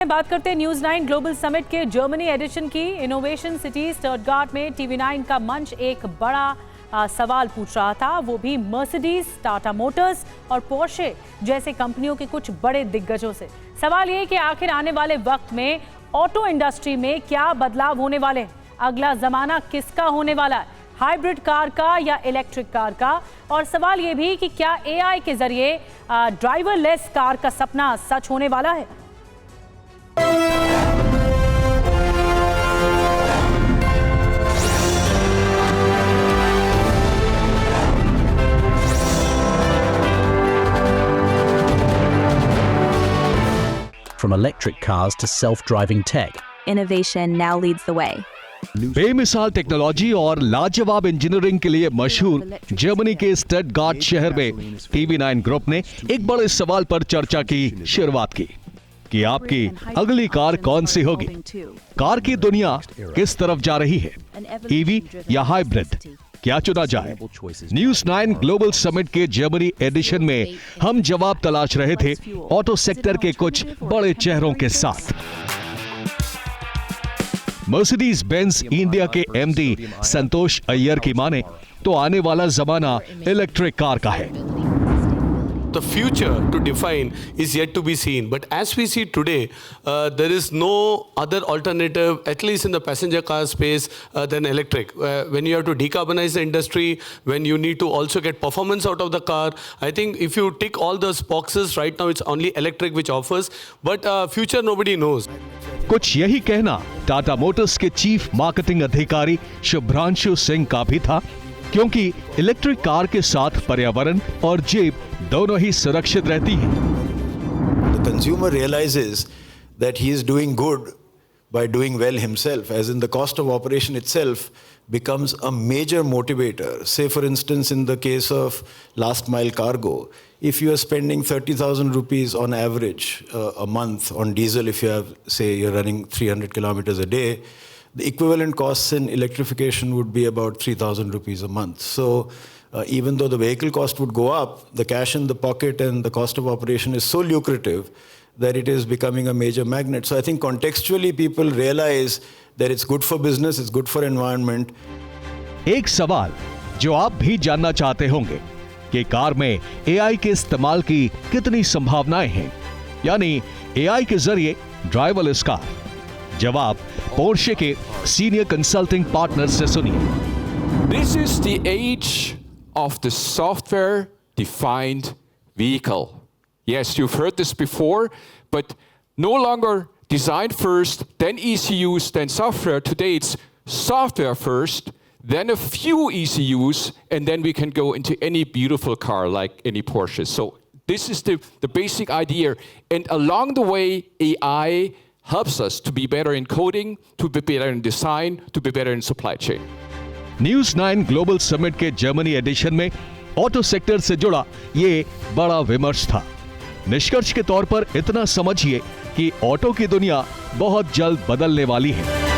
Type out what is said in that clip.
बात करते हैं न्यूज 9 ग्लोबल समिट के जर्मनी एडिशन की। इनोवेशन सिटी स्टटगार्ट में TV9 का मंच एक बड़ा सवाल पूछ रहा था, वो भी मर्सिडीज, टाटा मोटर्स और पोर्शे जैसे कंपनियों के कुछ बड़े दिग्गजों से। सवाल ये कि आखिर आने वाले वक्त में ऑटो इंडस्ट्री में क्या बदलाव होने वाले हैं, अगला जमाना किसका होने वाला है, हाइब्रिड कार का या इलेक्ट्रिक कार का। और सवाल ये भी कि क्या AI के जरिए ड्राइवरलेस कार का सपना सच होने वाला है। From electric cars to self-driving tech, innovation now leads the way. बेमिसाल टेक्नोलॉजी और लाजवाब इंजीनियरिंग के लिए मशहूर जर्मनी के स्टटगार्ट शहर में TV9 ग्रुप ने एक बड़े सवाल पर चर्चा की शुरुआत की कि आपकी अगली कार कौन सी होगी। कार की दुनिया किस तरफ जा रही है, EV या हाइब्रिड, क्या चुना जाए। न्यूज 9 ग्लोबल समिट के जर्मनी एडिशन में हम जवाब तलाश रहे थे ऑटो सेक्टर के कुछ बड़े चेहरों के साथ। मर्सिडीज बेंज इंडिया के MD संतोष अय्यर की माने तो आने वाला जमाना इलेक्ट्रिक कार का है। The future to define is yet to be seen, but as we see today, there is no other alternative, at least in the passenger car space, than electric. When you have to decarbonize the industry, when you need to also get performance out of the car, I think if you tick all those boxes, right now it's only electric which offers, but future nobody knows. कुछ यही कहना Tata Motors के chief marketing अधिकारी शुभ्रांशु सिंह का भी था, क्योंकि electric car के साथ पर्यावरण और जेब दोनों ही सुरक्षित रहती हैं। The consumer realizes that he is doing good by doing well himself, as in the cost of operation itself becomes a major motivator. Say for instance in the case of last mile cargo, if you are spending 30,000 rupees on average a month on diesel, if you have, say you're running 300 kilometers a day, the equivalent costs in electrification would be about 3,000 rupees a month. So even though the vehicle cost would go up, the cash in the pocket and the cost of operation is so lucrative that it is becoming a major magnet. So I think contextually people realize that it's good for business, it's good for environment. एक सवाल जो आप भी जानना चाहते होंगे कि car में AI के इस्तेमाल की कितनी संभावनाएं हैं, यानी AI के जरिए ड्राइवरलेस कार। जवाब पोर्शे के सीनियर कंसल्टिंग पार्टनर से सुनिए। This is the age of the software-defined vehicle. Yes, you've heard this before, but no longer design first, then ECUs, then software. Today it's software first, then a few ECUs, and then we can go into any beautiful car like any Porsche. So this is the basic idea. And along the way, AI helps us to be better in coding, to be better in design, to be better in supply chain. News 9 global summit के Germany addition में auto sector से जुड़ा ये बड़ा विमर्श था। निष्कर्ष के तौर पर इतना समझिए कि ऑटो की दुनिया बहुत जल्द बदलने वाली है।